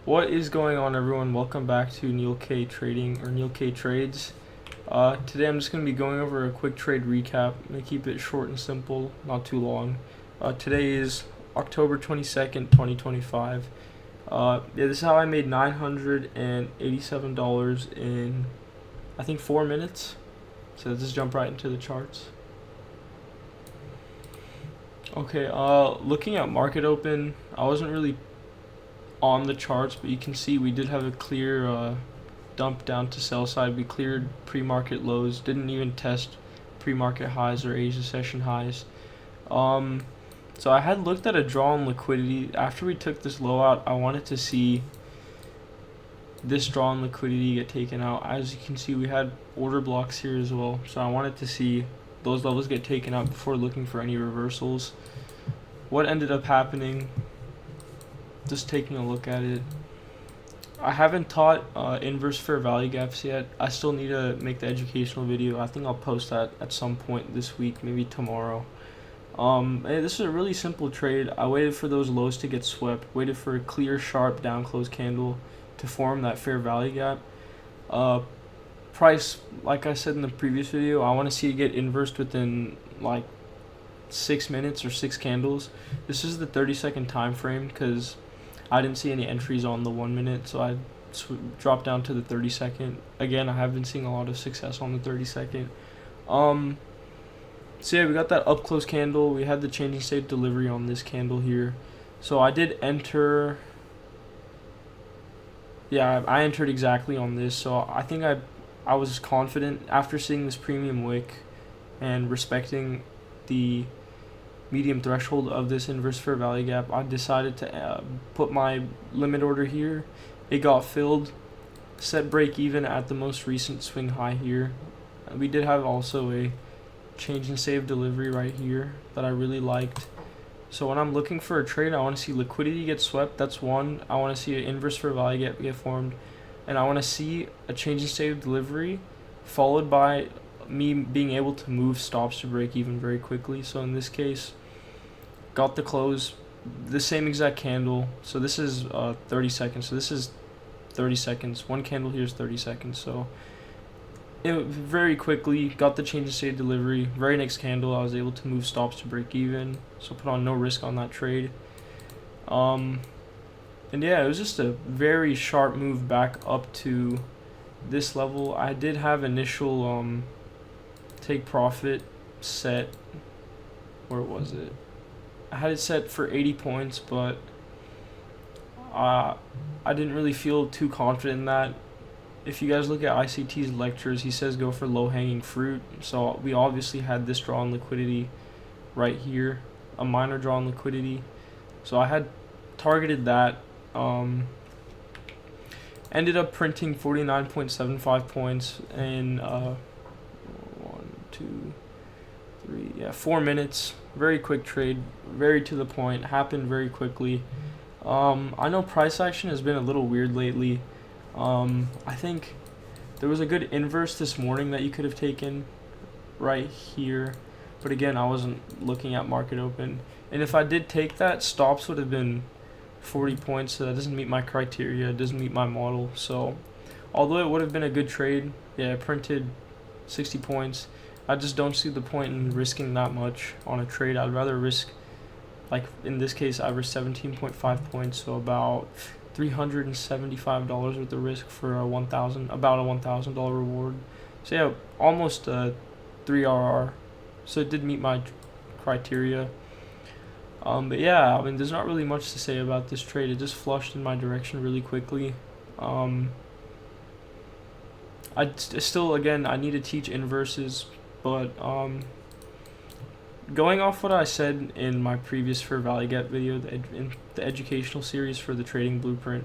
What is going on, everyone? Welcome back to Neil K Trading, or Neil K Trades. Today I'm just going to be going over a quick trade recap. I'm going to keep it short and simple, not too long. Today is October 22nd, 2025. This is how I made $987 in, I think, 4 minutes. So let's just jump right into the charts. Okay, looking at market open, I wasn't really on the charts, but you can see we did have a clear dump down to sell side. We cleared pre-market lows, didn't even test pre-market highs or Asia session highs. So I had looked at a draw on liquidity. After we took this low out, I wanted to see this draw on liquidity get taken out. As you can see, we had order blocks here as well, so I wanted to see those levels get taken out before looking for any reversals. What ended up happening, just taking a look at it, I haven't taught inverse fair value gaps yet. I still need to make the educational video. I think I'll post that at some point this week, maybe tomorrow. This is a really simple trade. I waited for those lows to get swept, waited for a clear, sharp down close candle to form that fair value gap. Price, like I said in the previous video, I want to see it get inversed within like 6 minutes or 6 candles. This is the 30-second time frame because I didn't see any entries on the 1 minute, so I dropped down to the 30-second. Again, I have been seeing a lot of success on the 30-second. So yeah, we got that up close candle. We had the change in state delivery on this candle here. So I did enter. Yeah, I entered exactly on this. So I think I was confident after seeing this premium wick and respecting the medium threshold of this inverse fair value gap. I decided to put my limit order here. It got filled, set break even at the most recent swing high here. We did have also a change in save delivery right here that I really liked. So when I'm looking for a trade, I want to see liquidity get swept. That's one. I want to see an inverse fair value gap get formed, and I want to see a change in save delivery followed by me being able to move stops to break even very quickly. So in this case, got the close, the same exact candle. So this is 30 seconds. So this is 30 seconds. One candle here is 30 seconds. So it very quickly got the change in state delivery. Very next candle, I was able to move stops to break even. So put on no risk on that trade. And yeah, it was just a very sharp move back up to this level. I did have initial take profit set. Where was it? I had it set for 80 points, but I didn't really feel too confident in that. If you guys look at ICT's lectures, he says go for low-hanging fruit. So we obviously had this draw on liquidity right here, a minor draw on liquidity. So I had targeted that. Ended up printing 49.75 points in 4 minutes. Very quick trade, very to the point, happened very quickly. I know price action has been a little weird lately. I think there was a good inverse this morning that you could have taken right here, but again, I wasn't looking at market open, and if I did take that, stops would have been 40 points, so that doesn't meet my criteria, it doesn't meet my model. So although it would have been a good trade, yeah, I printed 60 points. I just don't see the point in risking that much on a trade. I'd rather risk, like in this case, I risked 17.5 points, so about $375 worth of risk for about a $1,000 reward. So yeah, almost 3 RR. So it did meet my criteria. But yeah, I mean, there's not really much to say about this trade. It just flushed in my direction really quickly. I still, again, I need to teach inverses, but going off what I said in my previous fair value gap video, in the educational series for the trading blueprint,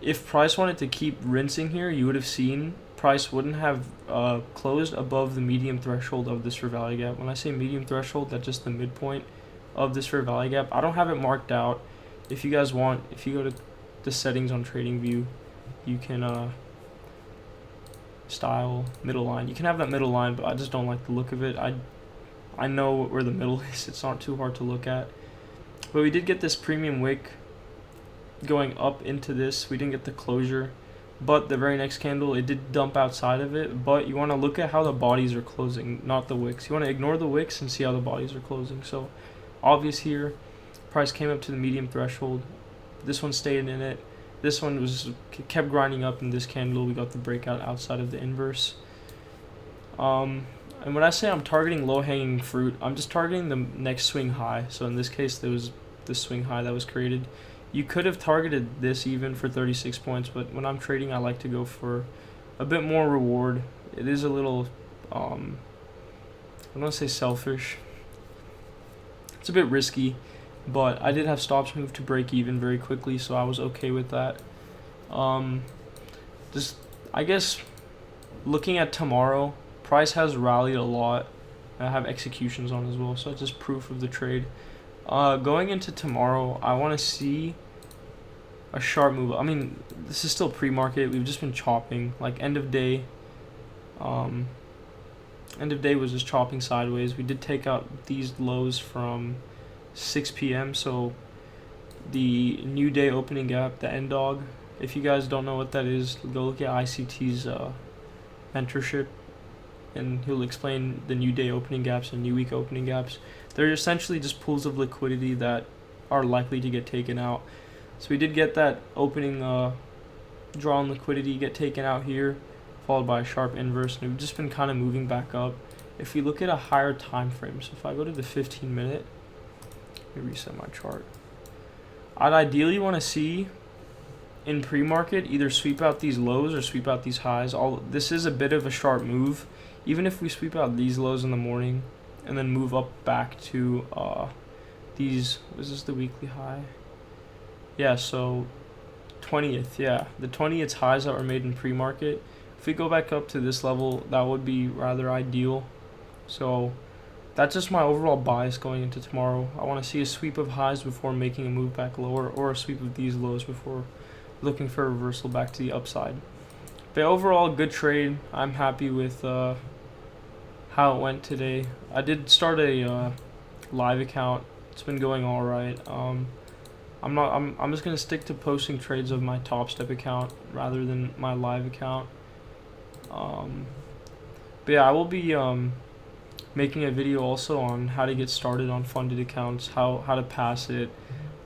if price wanted to keep rinsing here, you would have seen price wouldn't have closed above the medium threshold of this fair value gap. When I say medium threshold, that's just the midpoint of this fair value gap. I don't have it marked out. If you guys want, if you go to the settings on TradingView, you can style middle line. You can have that middle line, but I just don't like the look of it. I know where the middle is. It's not too hard to look at. But we did get this premium wick going up into this. We didn't get the closure, but the very next candle it did dump outside of it. But you want to look at how the bodies are closing, not the wicks. You want to ignore the wicks and see how the bodies are closing. So obvious here, price came up to the medium threshold. This one stayed in it. This one was kept grinding up in this candle. We got the breakout outside of the inverse. And when I say I'm targeting low-hanging fruit, I'm just targeting the next swing high. So in this case, there was this swing high that was created. You could have targeted this even for 36 points, but when I'm trading, I like to go for a bit more reward. It is a little, I don't want to say selfish. It's a bit risky, but I did have stops move to break even very quickly, so I was okay with that. Just, I guess, looking at tomorrow, price has rallied a lot. I have executions on as well, so it's just proof of the trade. Going into tomorrow, I want to see a sharp move. I mean, this is still pre-market. We've just been chopping. Like end of day was just chopping sideways. We did take out these lows from 6 p.m. So the new day opening gap, the end dog. If you guys don't know what that is, go look at ICT's mentorship, and he'll explain the new day opening gaps and new week opening gaps. They're essentially just pools of liquidity that are likely to get taken out. So we did get that opening draw on liquidity get taken out here, followed by a sharp inverse, and we've just been kind of moving back up. If we look at a higher time frame, so if I go to the 15 minute, let me reset my chart. I'd ideally want to see in pre-market either sweep out these lows or sweep out these highs. This is a bit of a sharp move. Even if we sweep out these lows in the morning and then move up back to these, is this the weekly high? Yeah, so 20th, yeah. The 20th highs that were made in pre-market. If we go back up to this level, that would be rather ideal. So that's just my overall bias going into tomorrow. I want to see a sweep of highs before making a move back lower, or a sweep of these lows before looking for a reversal back to the upside. But overall, good trade. I'm happy with how it went today. I did start a live account. It's been going all right. I'm just gonna stick to posting trades of my Top Step account rather than my live account. But yeah, I will be making a video also on how to get started on funded accounts, how to pass it,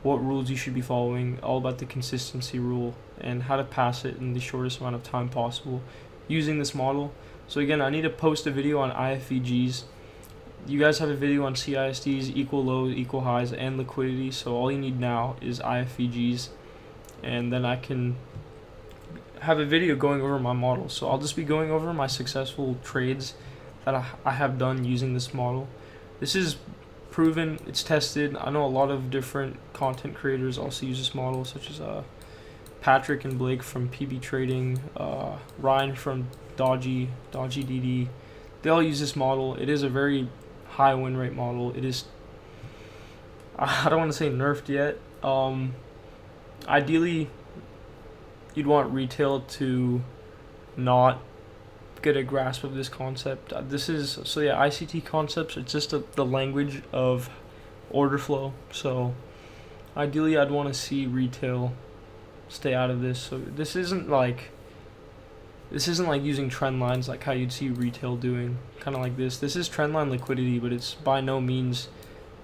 what rules you should be following, all about the consistency rule, and how to pass it in the shortest amount of time possible using this model. So again, I need to post a video on iFVGs. You guys have a video on CISDs, equal lows, equal highs, and liquidity. So all you need now is iFVGs, and then I can have a video going over my model. So I'll just be going over my successful trades that I have done using this model. This is proven, it's tested. I know a lot of different content creators also use this model, such as Patrick and Blake from PB Trading, Ryan from Dodgy DD. They all use this model. It is a very high win rate model. It is, I don't want to say nerfed yet. Ideally, you'd want retail to not get a grasp of this concept. This is, so yeah, ICT concepts, it's just the language of order flow. So ideally, I'd want to see retail stay out of this. So this isn't like using trend lines like how you'd see retail doing, kind of like this. This is trendline liquidity, but it's by no means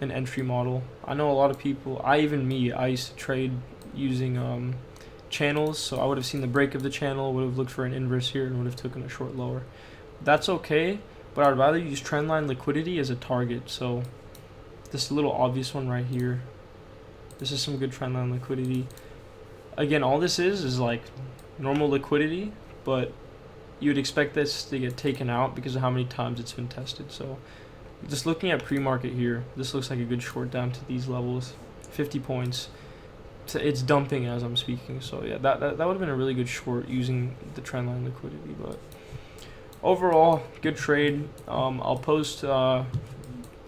an entry model. I know a lot of people, I used to trade using channels, so I would have seen the break of the channel, would have looked for an inverse here, and would have taken a short lower. That's okay, but I'd rather use trendline liquidity as a target. So this little obvious one right here, this is some good trendline liquidity. Again, all this is like normal liquidity, but you would expect this to get taken out because of how many times it's been tested. So just looking at pre-market here, this looks like a good short down to these levels, 50 points. It's dumping as I'm speaking, so yeah, that would have been a really good short using the trendline liquidity. But overall, good trade. I'll post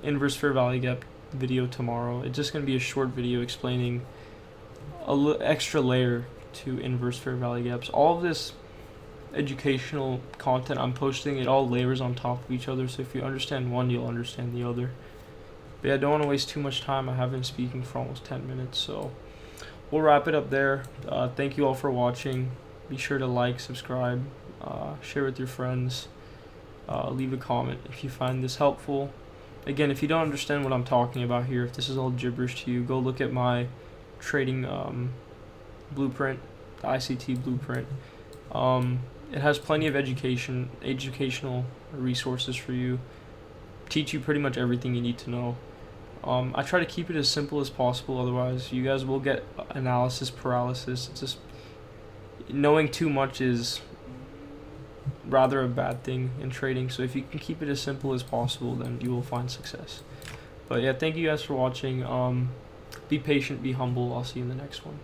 inverse fair value gap video tomorrow. It's just gonna be a short video explaining extra layer to inverse fair value gaps. All of this educational content I'm posting, it all layers on top of each other, so if you understand one, you'll understand the other. But yeah, I don't want to waste too much time. I have been speaking for almost 10 minutes, so we'll wrap it up there. Thank you all for watching. Be sure to like, subscribe, share with your friends, leave a comment if you find this helpful. Again, if you don't understand what I'm talking about here, if this is all gibberish to you, go look at my trading blueprint, the ICT blueprint. It has plenty of educational resources for you, teach you pretty much everything you need to know. I try to keep it as simple as possible, otherwise you guys will get analysis paralysis. It's just knowing too much is rather a bad thing in trading, so if you can keep it as simple as possible, then you will find success. But yeah, thank you guys for watching. Be patient, be humble. I'll see you in the next one.